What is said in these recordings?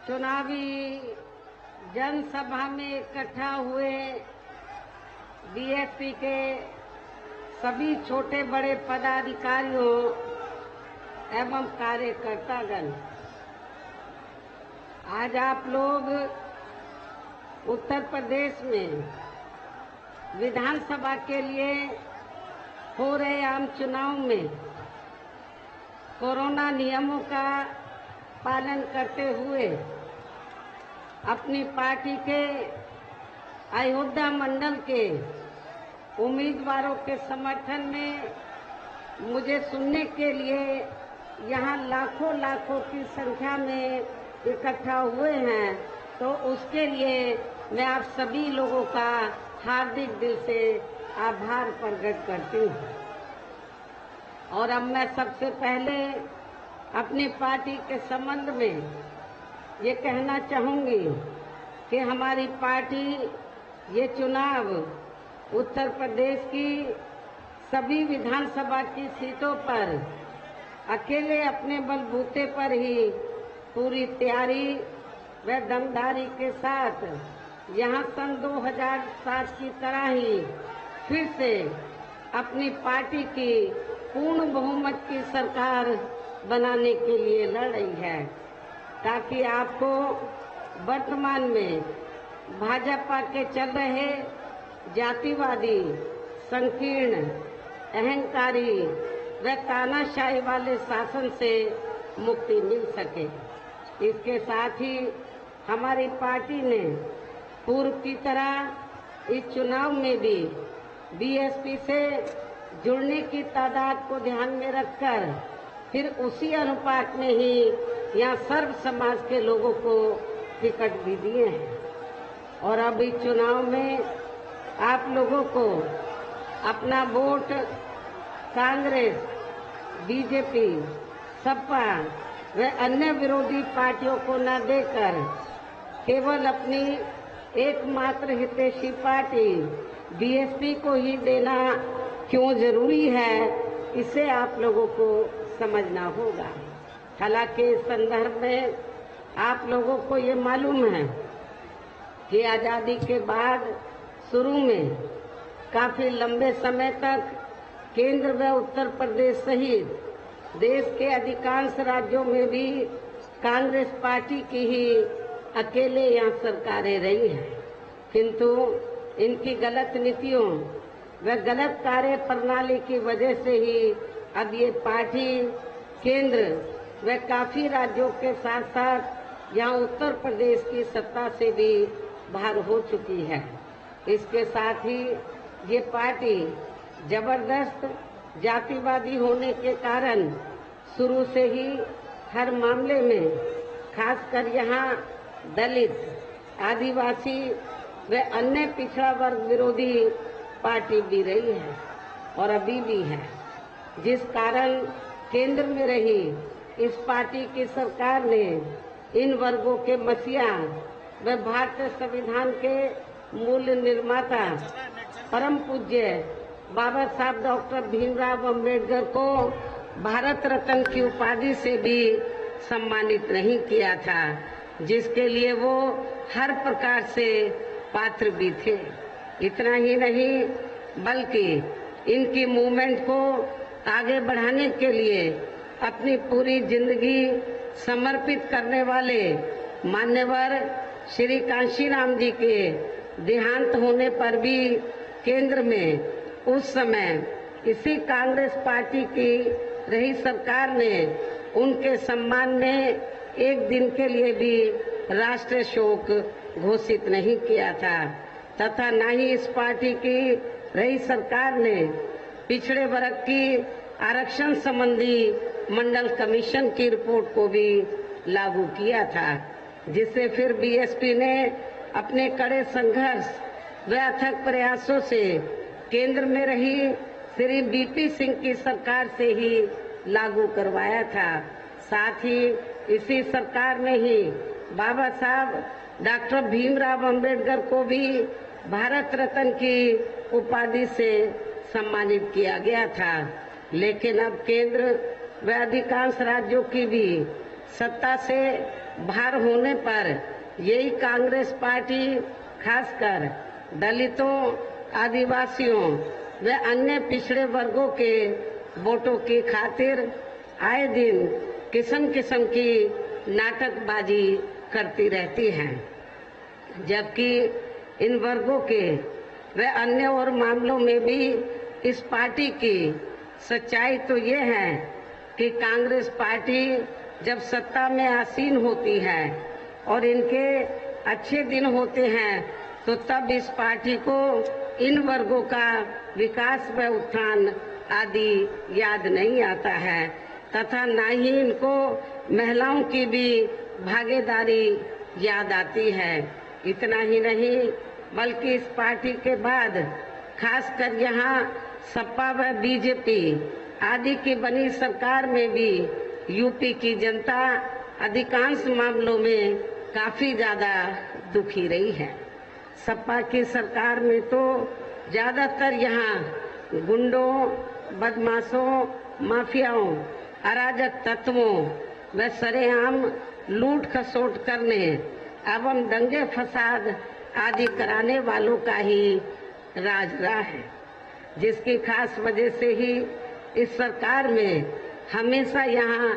चुनावी जनसभा में इकट्ठा हुए बीएसपी के सभी छोटे बड़े पदाधिकारियों एवं कार्यकर्तागण, आज आप लोग उत्तर प्रदेश में विधानसभा के लिए हो रहे आम चुनाव में कोरोना नियमों का पालन करते हुए अपनी पार्टी के अयोध्या मंडल के उम्मीदवारों के समर्थन में मुझे सुनने के लिए यहाँ लाखों लाखों की संख्या में इकट्ठा हुए हैं, तो उसके लिए मैं आप सभी लोगों का हार्दिक दिल से आभार प्रकट करती हूँ। और अब मैं सबसे पहले अपनी पार्टी के संबंध में ये कहना चाहूंगी कि हमारी पार्टी ये चुनाव उत्तर प्रदेश की सभी विधानसभा की सीटों पर अकेले अपने बलबूते पर ही पूरी तैयारी व दमदारी के साथ यहाँ सन 2007 की तरह ही फिर से अपनी पार्टी की पूर्ण बहुमत की सरकार बनाने के लिए लड़ रही है, ताकि आपको वर्तमान में भाजपा के चल रहे जातिवादी, संकीर्ण, अहंकारी व तानाशाही वाले शासन से मुक्ति मिल सके। इसके साथ ही हमारी पार्टी ने पूर्व की तरह इस चुनाव में भी बीएसपी से जुड़ने की तादाद को ध्यान में रखकर फिर उसी अनुपात में ही यहाँ सर्व समाज के लोगों को टिकट भी दिए हैं। और अब इस चुनाव में आप लोगों को अपना वोट कांग्रेस, बीजेपी, सपा व अन्य विरोधी पार्टियों को न देकर केवल अपनी एकमात्र हितैषी पार्टी बीएसपी को ही देना क्यों जरूरी है, इसे आप लोगों को समझना होगा। हालांकि इस संदर्भ में आप लोगों को ये मालूम है कि आजादी के बाद शुरू में काफी लंबे समय तक केंद्र व उत्तर प्रदेश सहित देश के अधिकांश राज्यों में भी कांग्रेस पार्टी की ही अकेले यहाँ सरकारें रही हैं, किंतु इनकी गलत नीतियों व गलत कार्य प्रणाली की वजह से ही अब ये पार्टी केंद्र व काफी राज्यों के साथ साथ यहाँ उत्तर प्रदेश की सत्ता से भी बाहर हो चुकी है। इसके साथ ही ये पार्टी जबरदस्त जातिवादी होने के कारण शुरू से ही हर मामले में खासकर यहाँ दलित, आदिवासी व अन्य पिछड़ा वर्ग विरोधी पार्टी भी रही है और अभी भी है, जिस कारण केंद्र में रही इस पार्टी की सरकार ने इन वर्गों के मसीहा व भारतीय संविधान के मूल निर्माता परम पूज्य बाबा साहब डॉक्टर भीमराव अंबेडकर को भारत रत्न की उपाधि से भी सम्मानित नहीं किया था, जिसके लिए वो हर प्रकार से पात्र भी थे। इतना ही नहीं बल्कि इनकी मूवमेंट को आगे बढ़ाने के लिए अपनी पूरी जिंदगी समर्पित करने वाले मान्यवर श्री कांशीराम जी के देहांत होने पर भी केंद्र में उस समय इसी कांग्रेस पार्टी की रही सरकार ने उनके सम्मान में एक दिन के लिए भी राष्ट्रीय शोक घोषित नहीं किया था, तथा न ही इस पार्टी की रही सरकार ने पिछड़े वर्ग की आरक्षण संबंधी मंडल कमीशन की रिपोर्ट को भी लागू किया था, जिससे फिर बीएसपी ने अपने कड़े संघर्ष व अथक प्रयासों से केंद्र में रही श्री बीपी सिंह की सरकार से ही लागू करवाया था। साथ ही इसी सरकार ने ही बाबा साहब डॉक्टर भीमराव अंबेडकर को भी भारत रत्न की उपाधि से सम्मानित किया गया था। लेकिन अब केंद्र व अधिकांश राज्यों की भी सत्ता से भार होने पर यही कांग्रेस पार्टी खासकर दलितों, आदिवासियों व अन्य पिछड़े वर्गों के वोटों की खातिर आए दिन किस्म किस्म की नाटकबाजी करती रहती है, जबकि इन वर्गों के व अन्य और मामलों में भी इस पार्टी की सच्चाई तो ये है कि कांग्रेस पार्टी जब सत्ता में आसीन होती है और इनके अच्छे दिन होते हैं तो तब इस पार्टी को इन वर्गों का विकास व उत्थान आदि याद नहीं आता है तथा न ही इनको महिलाओं की भी भागीदारी याद आती है। इतना ही नहीं बल्कि इस पार्टी के बाद खासकर यहाँ सपा व बीजेपी आदि की बनी सरकार में भी यूपी की जनता अधिकांश मामलों में काफी ज्यादा दुखी रही है। सपा की सरकार में तो ज्यादातर यहाँ गुंडों, बदमाशों, माफियाओं, अराजक तत्वों व सरेआम लूट खसोट करने एवं दंगे फसाद आदि कराने वालों का ही राज रहा है, जिसकी खास वजह से ही इस सरकार में हमेशा यहाँ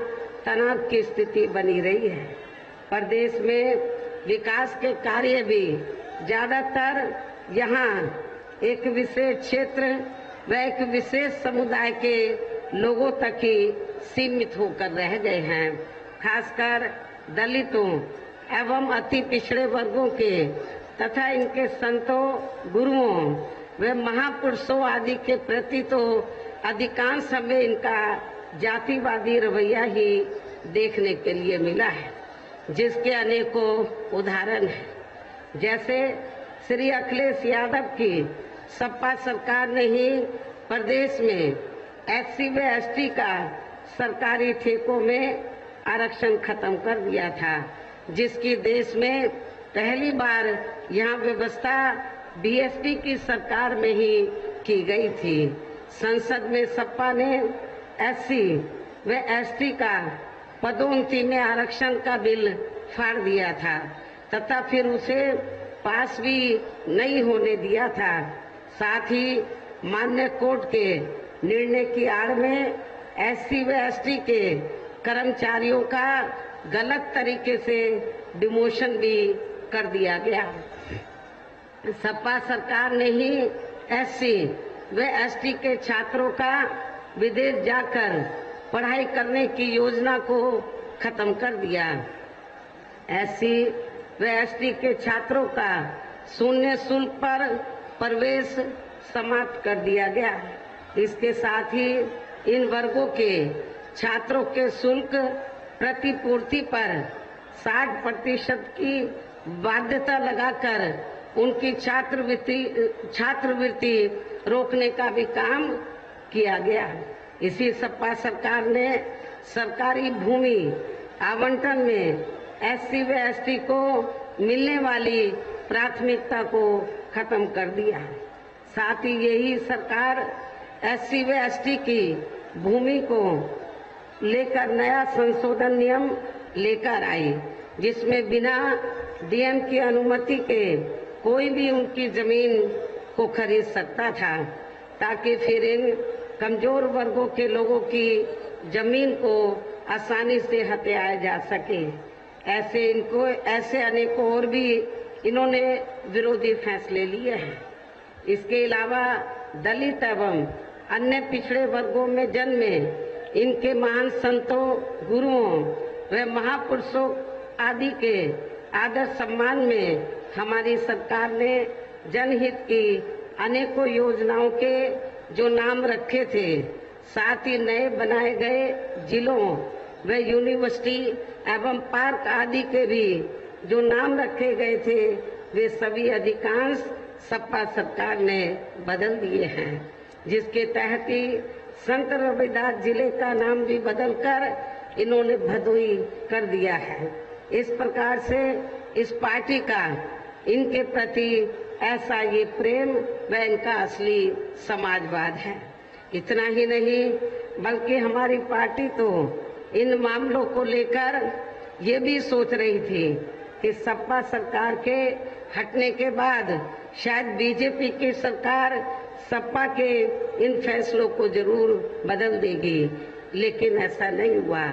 तनाव की स्थिति बनी रही है। प्रदेश में विकास के कार्य भी ज्यादातर यहाँ एक विशेष क्षेत्र व एक विशेष समुदाय के लोगों तक ही सीमित होकर रह गए हैं। खासकर दलितों एवं अति पिछड़े वर्गों के तथा इनके संतों, गुरुओं व महापुरुषों आदि के प्रति तो अधिकांश समय इनका जातिवादी रवैया ही देखने के लिए मिला है, जिसके अनेकों उदाहरण हैं। जैसे श्री अखिलेश यादव की सपा सरकार ने ही प्रदेश में SC व ST का सरकारी ठेकों में आरक्षण खत्म कर दिया था, जिसकी देश में पहली बार यहाँ व्यवस्था BSP की सरकार में ही की गई थी। संसद में सपा ने SC व ST का पदोन्नति में आरक्षण का बिल फाड़ दिया था तथा फिर उसे पास भी नहीं होने दिया था। साथ ही माननीय कोर्ट के निर्णय की आड़ में SC व ST के कर्मचारियों का गलत तरीके से डिमोशन भी कर दिया गया। सपा सरकार ने ही SC व ST के छात्रों का विदेश जाकर पढ़ाई करने की योजना को खत्म कर दिया। SC व ST के छात्रों का शून्य शुल्क पर प्रवेश समाप्त कर दिया गया। इसके साथ ही इन वर्गों के छात्रों के शुल्क प्रतिपूर्ति पर 60% की बाध्यता लगाकर उनकी छात्रवृत्ति रोकने का भी काम किया गया। इसी सपा सरकार ने सरकारी भूमि आवंटन में SC व ST को मिलने वाली प्राथमिकता को खत्म कर दिया। साथ ही यही सरकार SC व ST की भूमि को लेकर नया संशोधन नियम लेकर आई, जिसमें बिना DM की अनुमति के कोई भी उनकी जमीन को खरीद सकता था, ताकि फिर इन कमजोर वर्गों के लोगों की जमीन को आसानी से हथियाया जा सके। ऐसे अनेकों और भी इन्होंने विरोधी फैसले लिए हैं। इसके अलावा दलित एवं अन्य पिछड़े वर्गों में जन्मे इनके महान संतों, गुरुओं व महापुरुषों आदि के आदर सम्मान में हमारी सरकार ने जनहित की अनेकों योजनाओं के जो नाम रखे थे, साथ ही नए बनाए गए जिलों व यूनिवर्सिटी एवं पार्क आदि के भी जो नाम रखे गए थे, वे सभी अधिकांश सपा सरकार ने बदल दिए हैं, जिसके तहत ही संत रविदास जिले का नाम भी बदलकर इन्होंने भदोई कर दिया है। इस प्रकार से इस पार्टी का इनके प्रति ऐसा ये प्रेम व इनका असली समाजवाद है। इतना ही नहीं बल्कि हमारी पार्टी तो इन मामलों को लेकर ये भी सोच रही थी कि सपा सरकार के हटने के बाद शायद बीजेपी की सरकार सपा के इन फैसलों को जरूर बदल देगी, लेकिन ऐसा नहीं हुआ,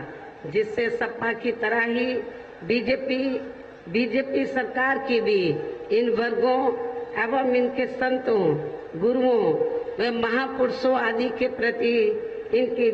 जिससे सपा की तरह ही बीजेपी सरकार की भी इन वर्गों एवं इनके संतों, गुरुओं व महापुरुषों आदि के प्रति इनकी